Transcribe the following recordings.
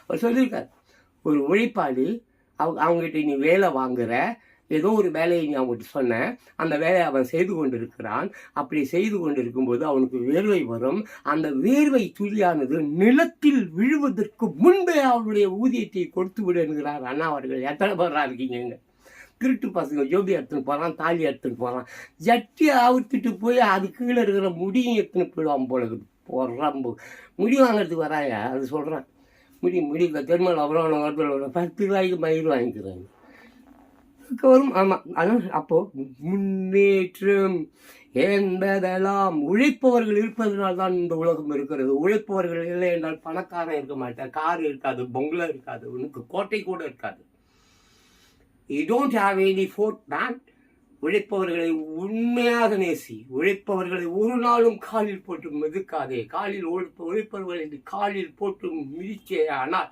அவர் சொல்லியிருக்கார், ஒரு உழைப்பாளி அவங்ககிட்ட நீ வேலை வாங்குற, ஏதோ ஒரு வேலையை நீ அவங்ககிட்ட சொன்ன, அந்த வேலையை அவன் செய்து கொண்டிருக்கிறான். அப்படி செய்து கொண்டிருக்கும்போது அவனுக்கு வேர்வை வரும். அந்த வேர்வை துளியானது நிலத்தில் விழுவதற்கு முன்பே அவனுடைய ஊதியத்தை கொடுத்து விடு என்கிறார் அண்ணா அவர்கள். எத்தனை பேரா இருக்கீங்க? திருட்டு பசங்க ஜோபி எடுத்துன்னு போகிறான், தாலி எடுத்துன்னு போகிறான், ஜட்டியை அவுத்துட்டு போய் அது கீழே இருக்கிற முடியும் எடுத்துன்னு போயிடுவான் போல இருக்குது. போடுறான் முடி வாங்கிறதுக்கு வராங்க, அது சொல்கிறான். முடி தெருமல் அப்புறம் 10 ரூபாய்க்கு மயில் வாங்கிக்கிறாங்க வரும். ஆமாம், ஆனால் அப்போது முன்னேற்றம் என்பதெல்லாம் உழைப்பவர்கள் இருப்பதனால்தான் இந்த உலகம் இருக்கிறது. உழைப்பவர்கள் இல்லை என்றால் பணக்காரன் இருக்க மாட்டார், கார் இருக்காது, பொங்கலை இருக்காது, உனக்கு கோட்டை கூட இருக்காது. You don't have any fort man. உழைப்பவர்களை உண்மையாக நேசி. உழைப்பவர்களை ஒரு நாளும் காலில் போட்டு மிதிக்காதே. உழைப்பவர்களை காலில் போட்டு மிதிச்சே ஆனால்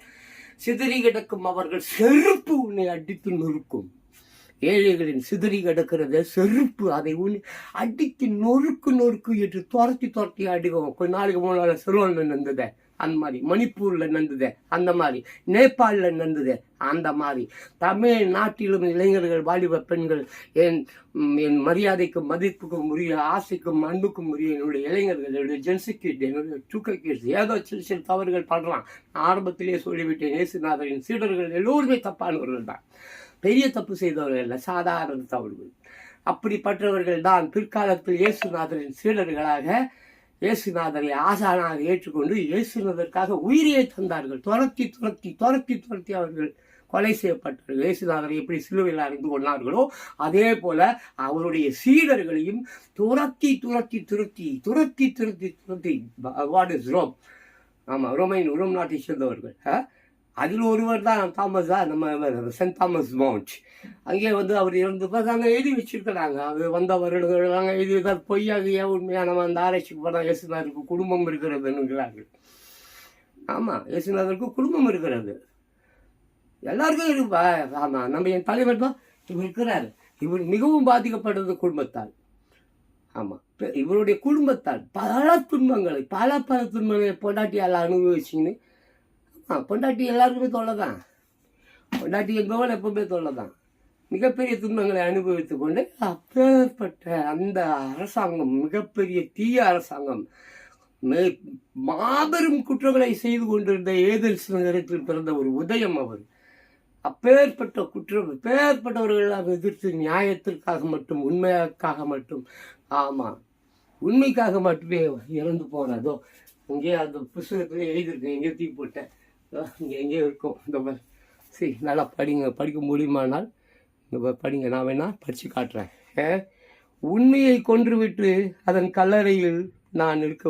சிதறி கிடக்கும் அவர்கள் செருப்பு உன்னை அடித்து நொறுக்கும். ஏழைகளின் சிதறி கிடக்கிறத செருப்பு அதை அடித்து நொறுக்கு என்று துரத்தி அடிக்கும். கொஞ்ச நாளைக்கு முன்னால சிலோனில் நடந்தது அந்த மாதிரி, மணிப்பூரில் நடந்தது அந்த மாதிரி, நேபாளில் நடந்தது அந்த மாதிரி, தமிழ்நாட்டிலும் இளைஞர்கள், வாலிப பெண்கள், என் மரியாதைக்கும் மதிப்புக்கும் உரிய, ஆசைக்கும் அன்புக்கும் உரிய என்னுடைய இளைஞர்கள், என்னுடைய ஜென்சிக்கிட், என்னுடைய டூக்கிட்ஸ் ஏதோ சில தவறுகள் பண்ணுறான். ஆரம்பத்திலேயே சொல்லிவிட்டேன், இயேசுநாதரின் சீடர்கள் எல்லோருமே தப்பானவர்கள் தான், பெரிய தப்பு செய்தவர்கள் இல்லை, சாதாரண தவறுகள். அப்படிப்பட்டவர்கள் தான் பிற்காலத்தில் இயேசுநாதரின் சீடர்களாக இயேசுநாதரை ஆசானாக ஏற்றுக்கொண்டு இயேசுநாதருக்காக உயிரியை தந்தார்கள். துரத்தி அவர்கள் கொலை செய்யப்பட்டார்கள். இயேசுநாதரை எப்படி சிலுவையில் அறிந்து கொண்டார்களோ அதே போல அவருடைய சீடர்களையும் துரத்தி வாட் இஸ் ரோம். ஆமாம், ரோம் நாட்டை சேர்ந்தவர்கள். அதில் ஒருவர் தான் தாமஸ் தான், நம்ம சென்ட் தாமஸ் மவுண்ட். அங்கே அவர் இறந்து அங்கே எழுதி வச்சிருக்கிறாங்க. அது வந்த வருடங்கள் அங்கே எழுதிதான் பொய்யாக ஏன் உண்மையாக நம்ம அந்த ஆராய்ச்சிக்கு போனால் இயேசுநாதருக்கு குடும்பம் இருக்கிறதுங்கிறார்கள். ஆமாம், இயேசுநாதருக்கு குடும்பம் இருக்கிறது, எல்லாருக்கும் இருப்பா. ஆமாம், நம்ம என் தலைவர் தான் இவர் இருக்கிறார். இவர் மிகவும் பாதிக்கப்பட்டது குடும்பத்தால். ஆமாம், இவருடைய குடும்பத்தால் பல துன்பங்களை பொண்டாட்டியால் அனுபவிச்சிங்கன்னு. பொண்டாட்டி எல்லாருக்குமே தொல்லை தான். பொண்டாட்டி என்பவன் எப்பவுமே தொல்லை தான். மிகப்பெரிய துன்பங்களை அனுபவித்து கொண்டு அப்பேற்பட்ட அந்த அரசாங்கம், மிகப்பெரிய தீய அரசாங்கம், மாபெரும் குற்றங்களை செய்து கொண்டிருந்த ஏதென்ஸ் நகரத்தில் பிறந்த ஒரு உதயம் அவர். அப்பேற்பட்டவர்களாக எதிர்த்து நியாயத்திற்காக மட்டும், உண்மைக்காக மட்டும், ஆமாம் உண்மைக்காக மட்டுமே இறந்து போனதோ. இங்கே அந்த புத்தகத்தில் எழுதியிருக்கேன், எங்கேயோ தூக்கி போட்டேன், இங்கே எங்கேயோ இருக்கும். இந்த மாதிரி சரி, நல்லா படிக்க முடியுமானால் இந்த படிங்க, நான் வேணா படித்து காட்டுறேன். உண்மையை கொன்றுவிட்டு அதன் கல்லறையில் நான் நிற்க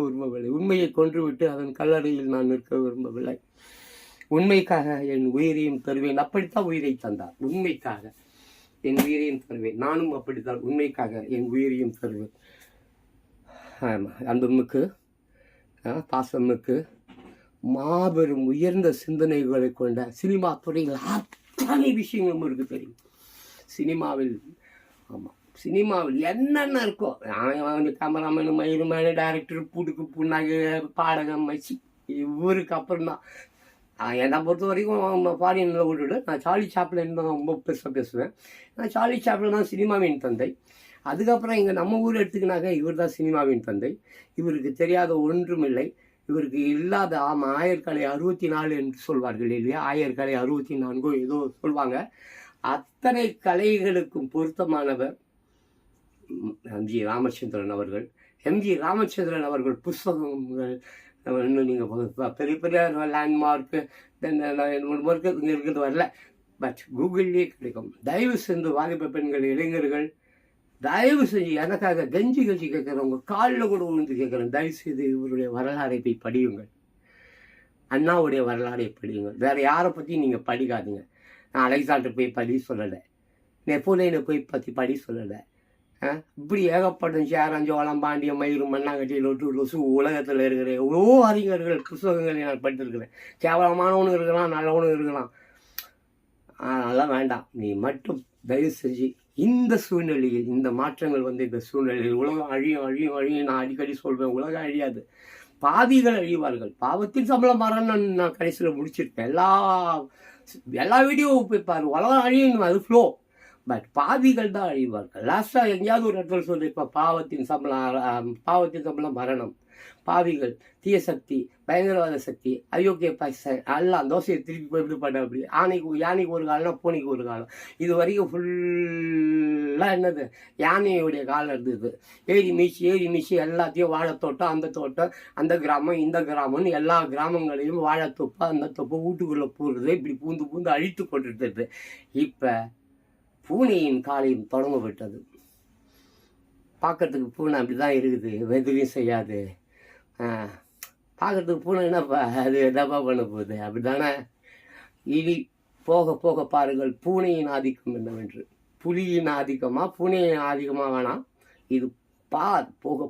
விரும்பவில்லை. உண்மைக்காக என் உயிரையும் தருவேன். அப்படித்தான் உயிரை தந்தார். உண்மைக்காக என் உயிரையும் தருவேன். நானும் அப்படித்தான் உண்மைக்காக என் உயிரையும் தருவேன். அன்புமிக்கு பாசமுக்கு மாபெரும் உயர்ந்த சிந்தனைகளை கொண்ட சினிமா துறையில் அத்தனை விஷயங்களும் இருக்கு தெரியும். சினிமாவில் என்னென்ன இருக்கோ, கேமராமேனு, மயிலுமேனு, டைரக்டர், புண்ணாக்கு, பாடகம், மச்சி, இவருக்கு அப்புறம் தான். என்னை பொறுத்த வரைக்கும் ஃபாரினில் விட்டுவிடு. நான் சார்லி சாப்ளின் தான் ரொம்ப பெருசாக பேசுவேன். நான் சார்லி சாப்ளின் தான் சினிமாவின் தந்தை. அதுக்கப்புறம் இங்கே நம்ம ஊர் எடுத்துக்கினாக்க இவர் தான் சினிமாவின் தந்தை. இவருக்கு தெரியாத ஒன்றும் இல்லை. இவருக்கு இல்லாத ஆயர்கலை 64 என்று சொல்வார்கள் இல்லையா, ஆயர்கலை 64 ஏதோ சொல்லுவாங்க. அத்தனை கலைகளுக்கும் பொருத்தமானவர் எம்ஜி ராமச்சந்திரன் அவர்கள். புஸ்தகங்கள் இன்னும் நீங்கள் பெரிய லேண்ட்மார்க்கு இங்கே இருக்கிறது வரல, பட் கூகுள்லேயே கிடைக்கும். தயவு செஞ்சு வாலிப பெண்கள், இளைஞர்கள், தயவு செஞ்சு எனக்காக கஞ்சி கேட்குறவங்க காலில் கூட விழுந்து கேட்குறேன், தயவு செய்து இவருடைய வரலாறை போய் படியுங்கள். அண்ணாவுடைய வரலாறை படியுங்கள். வேறு யாரை பற்றி நீங்கள் படிக்காதீங்க. நான் அலெக்சாண்டர் போய் படி சொல்லலை, நெப்போலியனை போய் பற்றி படி சொல்லலை. இப்படி ஏகப்பட்ட சேரஞ்சோளம், பாண்டியம், மயிரும், மண்ணாங்கட்டி, லொட்டு, லொசு, உலகத்தில் இருக்கிற எவ்வளோ அறிஞர்கள் புத்தகங்களை நான் படித்திருக்கிறேன். கேவலமானவனு இருக்கலாம், நல்லவனும் இருக்கலாம். அதெல்லாம் வேண்டாம். நீ மட்டும் தயவு செஞ்சு இந்த சூழ்நிலையில், இந்த மாற்றங்கள் இந்த சூழ்நிலையில் உலகம் அழியும். நான் அடிக்கடி சொல்வேன், உலகம் அழியாது. பாவிகள் அழிவார்கள். பாவத்தின் சம்பளம் மரணம் நான் கடைசியில் முடிச்சிருப்பேன். எல்லா வீடியோவும் போய் பாரு, உலகம் அழியணும், அது ஃப்ளோ. பட் பாவிகள் தான் அழிவார்கள். லாஸ்ட்டாக எங்கேயாவது ஒரு இடத்துல சொல்லியிருப்பேன், பாவத்தின் சம்பளம் மரணம். பாவிகள், தீய சக்தி, பயங்கரவாத சக்தி, அயோக்கிய பாய்சன் எல்லாம் தோசையை திருப்பி போய் இப்படி பண்ண அப்படி யானைக்கு ஒரு காலம்னா பூனைக்கு ஒரு காலம். இது வரைக்கும் ஃபுல்லாக என்னது யானையுடைய காலம் இருந்தது. ஏரி மீச்சு எல்லாத்தையும் வாழைத்தோட்டம், அந்த தோட்டம், அந்த கிராமம், இந்த கிராமம்னு எல்லா கிராமங்களையும் வாழைத்தொப்பு, அந்த தொப்பு வீட்டுக்குள்ளே போடுறது, இப்படி பூந்து அழித்து கொண்டிருந்தது. இப்போ பூனையின் காலையும் தொடங்கப்பட்டது. பார்க்கறதுக்கு பூனை அப்படி தான் இருக்குது, எதுவும் செய்யாது. பார்க்கறதுக்கு பூனை என்னப்பா அது என்னப்பா பண்ண போகுது, அப்படி தானே. இனி போக போக பாருங்கள் பூனையின் ஆதிக்கம் என்னவென்று. புலியின் ஆதிக்கமா பூனையின் ஆதிக்கமா வேணாம், இது போக போக